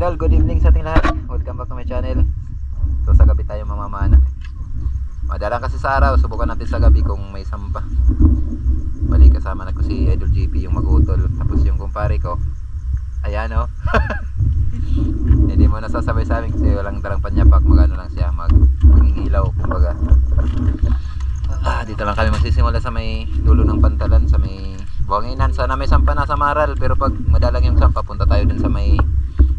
idol, good evening sa ating lahat. Welcome back to my channel. So sa gabi tayo mamamana. Madalang kasi sa araw, subukan natin sa gabi kung may sampa. Bali kasama na ko si Idol JP yung magutol. Tapos yung kumpare ko, ayan o. Hindi mo nasasabay sa amin kasi walang darang panyapak. Magano lang siya, mangingilaw kumbaga. Dito lang kami magsisimula sa may dulo ng pantalan, sa may buhanginan. Sana may sampa na sa Maral, pero pag madalang yung sampa, punta tayo dun sa may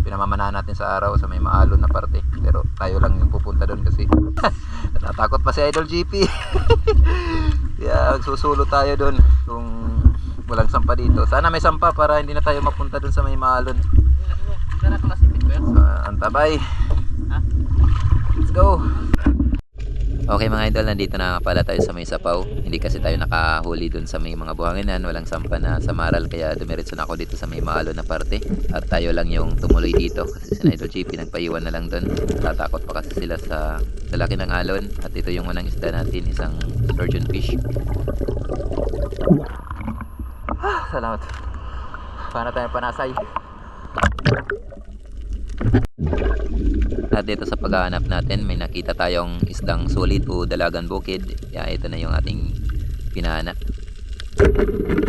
pinamamanahan natin sa araw, sa may maalon na parte. Pero tayo lang yung pupunta dun kasi natatakot pa si Idol GP. Kaya susulo tayo dun kung walang sampa dito. Sana may sampa para hindi na tayo mapunta dun sa may maalon. So, antabay. Let's go. Okay mga idol, nandito na pala tayo sa may sapaw. Hindi kasi tayo nakahuli dun sa may mga buhanginan, walang sampa na sa Maral, kaya dumiretso na ako dito sa may maalon na parte. At tayo lang yung tumuloy dito kasi si Idol GP nagpaiwan na lang dun. Tatakot pa kasi sila sa laki ng alon. At ito yung unang isda natin, isang sturgeon fish. Salamat. Paano tayo panasay? At dito sa paghahanap natin, may nakita tayong isdang sulit o dalagan bukid. Kaya ito na yung ating pinana.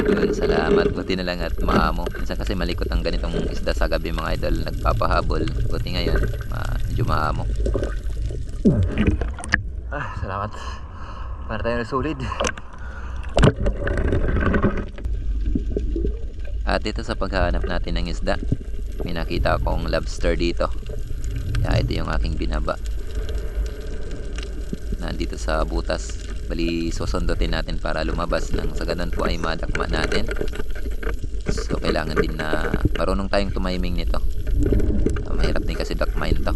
Yun, salamat. Buti na lang at maamo. Minsan kasi malikot ang ganitong isda sa gabi mga idol. Nagpapahabol. Buti ngayon, medyo maamo. Salamat. Para tayo na sulit. At dito sa paghahanap natin ng isda, may nakita akong lobster dito. Kaya ito yung aking binaba. Nandito sa butas. Bali susundutin natin para lumabas nang sa ganun po ay madakma natin. So kailangan din na marunong tayong tumiming nito. Mahirap din kasi dakmain to.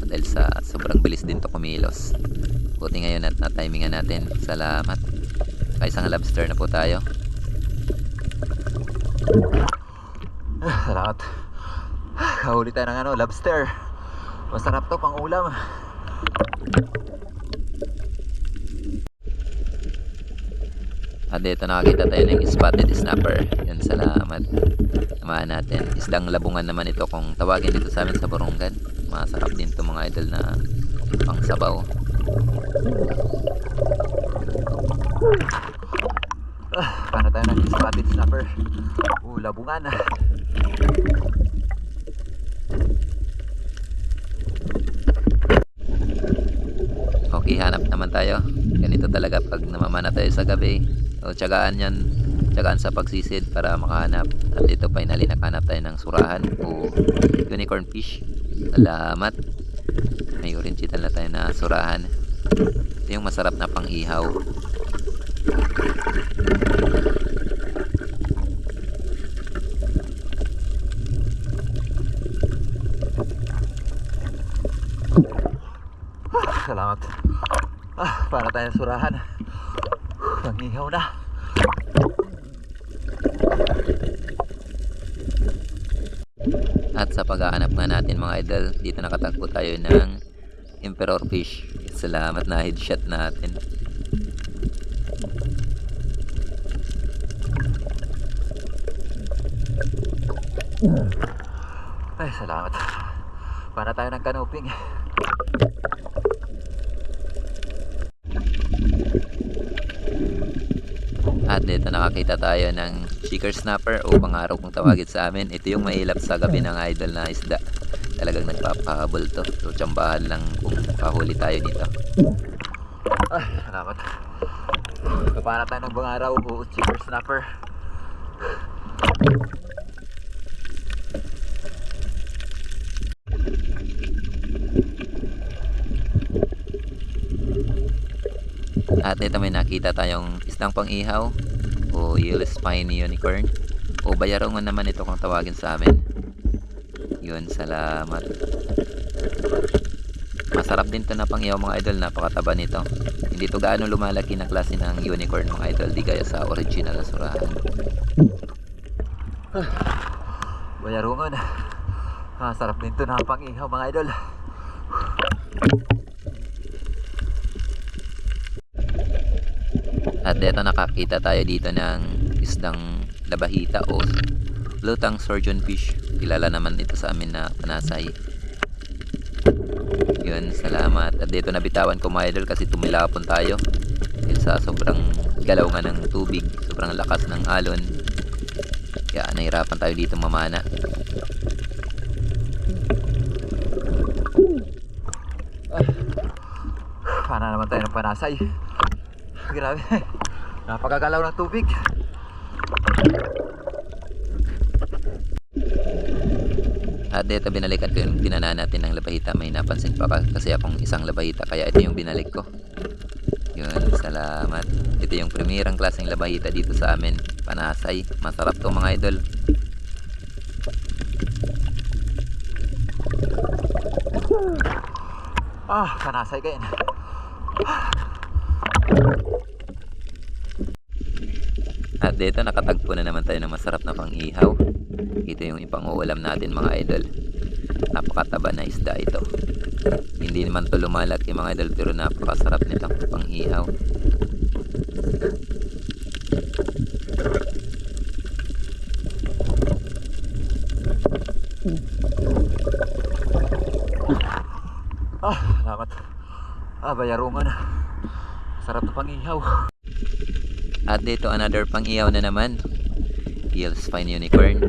Dahil sa sobrang bilis din to kumilos. Buti ngayon at na-timingan natin. Salamat. Isang lobster na po tayo. Salamat. Kahuli tayo ng lobster. Masarap to pang ulam. At dito nakakita tayo ng spotted snapper. Yan, salamat. Samahan natin. Isdang labungan naman ito kung tawagin dito sa amin sa Borongan. Masarap din to mga idol na pang sabaw. Paano tayo ng spotted snapper? Labungan. Okay, hanap naman tayo. Ganito talaga pag namamana tayo sa gabi. So, tiyagaan yan. Tiyagaan sa pagsisid para makahanap. At ito finally nakahanap tayo ng surahan o unicorn fish. Salamat. May oriental na tayo na surahan. Ito yung masarap na pang ihaw. Salamat. Para tayo surahan. Nangihaw na. At sa paghahanap nga natin mga idol, dito nakatagpo tayo ng emperor fish. Salamat na headshot natin. Ay, salamat. Para tayo ng canoping. At dito nakakita tayo ng shaker snapper o pangaraw kung tawagin sa amin. Ito yung mailap sa gabi ng idol na isda. Talagang nagpapahabol to. So tsambahan lang kung pahuli tayo dito. Salamat. Kapana tayo ng pangaraw o shaker snapper. At ito may nakita tayong isdang pang-ihaw o yellow spiny unicorn o bayarongan naman ito kung tawagin sa amin. Yun, salamat. Masarap din to na pang-ihaw mga idol, napakataba nito. Hindi to gaano lumalaki na klase ng unicorn mga idol, di gaya sa original na surahan. Bayarongan. Sarap din to na pang-ihaw mga idol. At dito nakakita tayo dito ng isdang labahita o lutang sturgeon fish. Kilala naman ito sa amin na Panasay. Yun, salamat. At dito nabitawan ko mga idol kasi tumilapon tayo. Yun, sa sobrang galaw nga ng tubig, sobrang lakas ng alon. Kaya nahirapan tayo dito mamana. Sana naman tayo ng Panasay. Grabe. Napakagalaw ng tubig. At dito binalikan ko yung tinana natin ng labahita. May napansin pa kasi akong isang labahita, kaya ito yung binalik ko. Yun, salamat. Ito yung primerang klaseng labahita dito sa amin, Panasay. Masarap to mga idol. Panasay kayo. At dito nakatagpo na naman tayo ng masarap na pang-ihaw. Ito yung ipang-uulam natin mga idol. Napakataba na isda ito. Hindi naman to lumalaki mga idol, pero napakasarap nito pang-ihaw. Salamat. Bayarungan. Sarap na pang-ihaw. At dito another pang-ihaw na naman. Gills Fine Unicorn.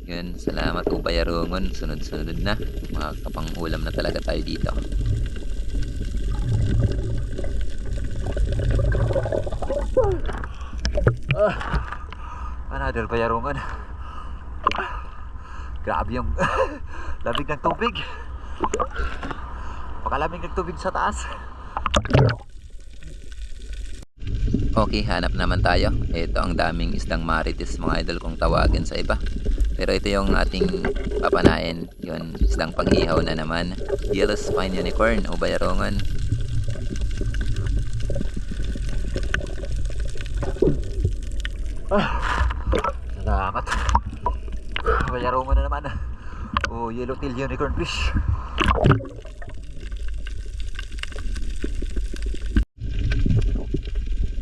Yun, salamat po Bayarungon. Sunod-sunod na. Mga kapang-ulam na talaga tayo dito. Another Bayarungan. Grabe yung lamig ng tubig. Pakalamig ng tubig sa taas. Okay, hanap naman tayo. Ito ang daming isdang marites mga idol kung tawagin sa iba. Pero ito yung ating papanain. Yun, isdang pang-ihaw na naman. Gills Fine Unicorn o Bayarungon. Salamat. Bayarungan na naman. Yellowtail unicorn fish.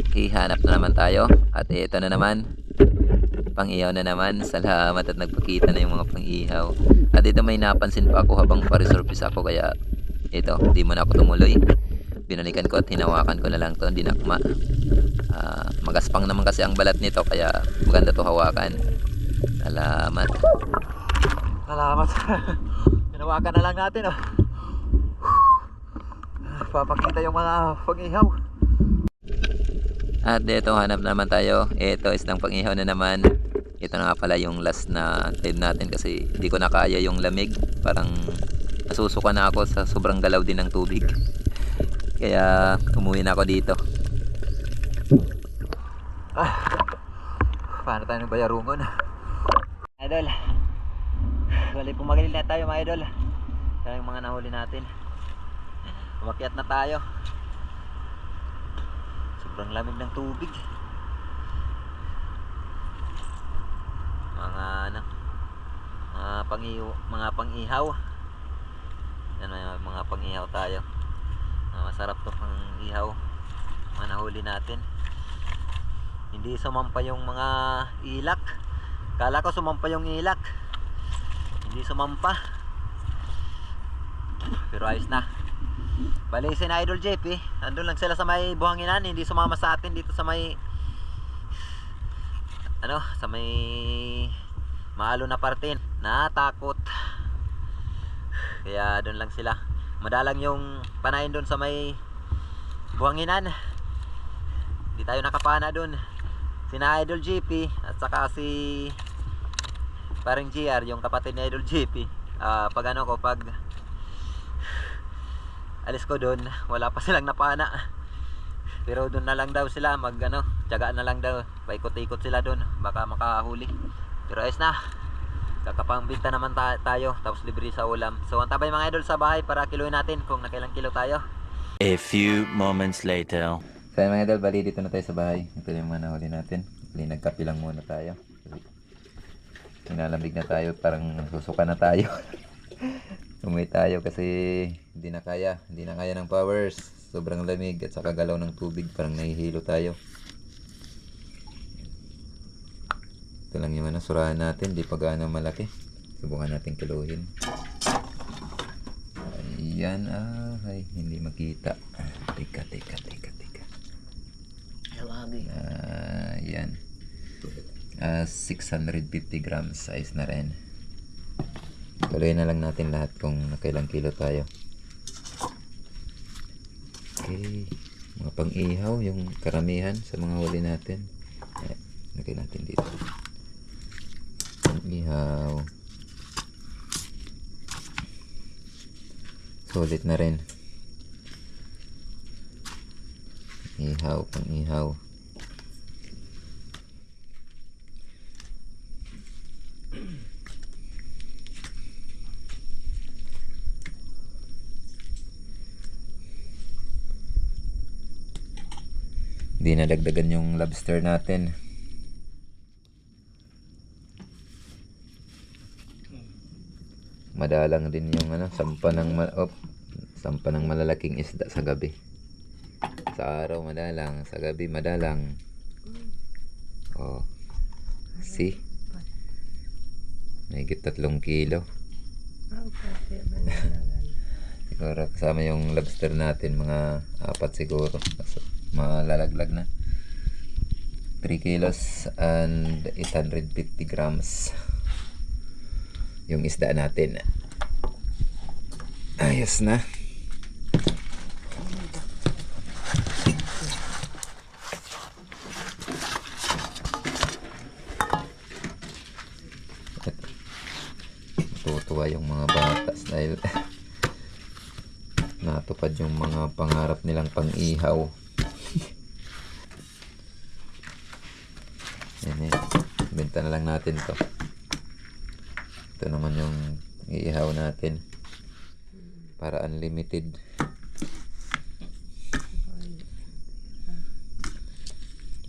Okay, hanap na naman tayo. At ito na naman. Pang-ihaw na naman. Salamat at nagpakita na yung mga pang-ihaw. At ito may napansin pa ako habang pa-resurface ako. Kaya ito, hindi mo na ako tumuloy. Binalikan ko at hinawakan ko na lang to. Hindi nakma. Magaspang naman kasi ang balat nito. Kaya maganda to hawakan. Salamat. Salamat. Hinawakan na lang natin. Papakita yung mga pang-ihaw. At dito hanap naman tayo. Ito isdang pang-ihaw na naman. Ito na nga pala yung last na time natin kasi hindi ko na kaya yung lamig. Parang nasusuka na ako sa sobrang galaw din ng tubig. Kaya umuwi na ako dito. Paano tayo ng Bayarungon? Idol, bali pumagilid na tayo mga idol. Ito yung mga nahuli natin. Umakyat na tayo. Sobrang lamig ng tubig. Mga pang-ihaw. Yan, may mga pang-ihaw tayo. Masarap to pang-ihaw. Mga nahuli natin. Hindi sumampa yung mga ilak. Kala ko sumampa yung ilak. Hindi sumampa. Pero ayos na. Bali si Idol JP, andun lang sila sa may buhanginan, hindi sumama sa atin dito sa may sa may maalo na parte. Natakot. Kaya doon lang sila. Madalang yung panain doon sa may buhanginan. Hindi tayo nakapana doon. Si Idol JP at saka si paring GR, yung kapatid ni Idol JP. Pag alis ko doon, wala pa silang napana. Pero doon na lang daw sila tiyagaan na lang daw. Paikot-ikot sila doon, baka makahuli. Pero ayos na. Kakapangbinta naman tayo, tapos libre sa ulam. So antabay mga idol sa bahay para kiluin natin kung nakailang kilo tayo. A few moments later. So mga idol, bali dito na tayo sa bahay. Ito yung mga nahuli natin. Bali nagkape lang muna tayo. Nalamig na tayo, parang susuka na tayo. Umuwi tayo kasi hindi na kaya ng powers. Sobrang lamig at saka galaw ng tubig, parang nahihilo tayo. Ito lang yung surahan natin, di pa gaano malaki. Subukan natin kiluhin. Ayan, ay, hindi makita. Teka. Ayan. 650 grams size na rin. Tuloy na lang natin lahat kung nakailang kilo tayo. Okay. Mga pang-ihaw, yung karamihan sa mga huli natin. Lagay natin dito. Pang-ihaw. Sulit na rin. Ihaw, pang-ihaw. Hindi nadagdagan yung lobster natin. Madalang din yung sampa ng malalaking isda sa gabi. Sa araw madalang, sa gabi madalang. Oh. See? Mahigit 3 kilo. Siguro kasama yung lobster natin, mga 4 siguro. Malalaglag na. 3 kilos and 850 grams yung isda natin. Ayos na. Tutuwa yung mga batas dahil natupad yung mga pangarap nilang pang-ihaw. Yan, benta na lang natin to. Ito naman yung iihaw natin para unlimited.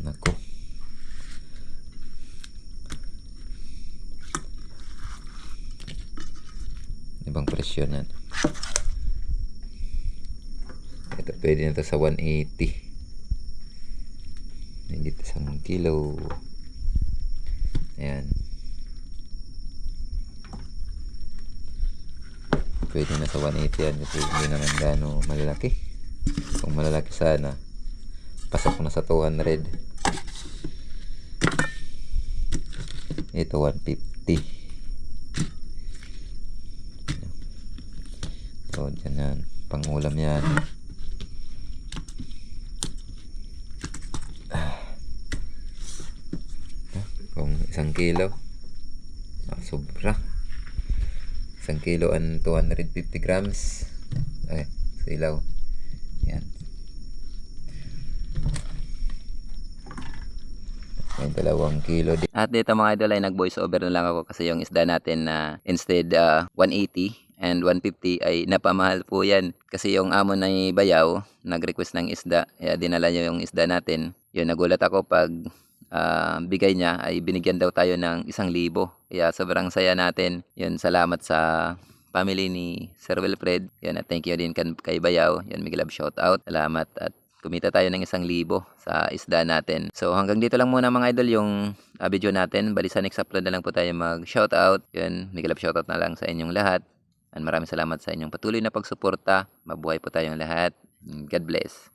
Nako, ibang presyo na. Ito pwede na to sa 180. Higit 1 kilo. Ayan. Pwede na sa 180 yan kasi hindi naman gano'ng malalaki. Kung malalaki sana, pasok na sa 200. Ito 150. So, dyan yan. Pangulam yan. Kung 1 kilo, sobra. 1 kilo and 250 grams. Okay, silaw. Yan. May 2 kilo din. At dito mga idol ay nag-voice over na lang ako kasi yung isda natin na instead 180 and 150 ay napamahal po yan. Kasi yung amo na Bayaw nag-request ng isda. Kaya dinala niya yung isda natin. Yun, nagulat ako pag bigay niya ay binigyan daw tayo ng 1,000. Kaya sobrang saya natin. Yun, salamat sa family ni Sir Wilfred. Yun, at thank you din kay Bayaw. Yun, big love shout out. Salamat at kumita tayo ng 1,000 sa isda natin. So hanggang dito lang muna mga idol yung video natin. Bali sa next upload na lang po tayo mag shout out. Yun, big love shout out na lang sa inyong lahat. And maraming salamat sa inyong patuloy na pagsuporta. Mabuhay po tayong lahat. God bless.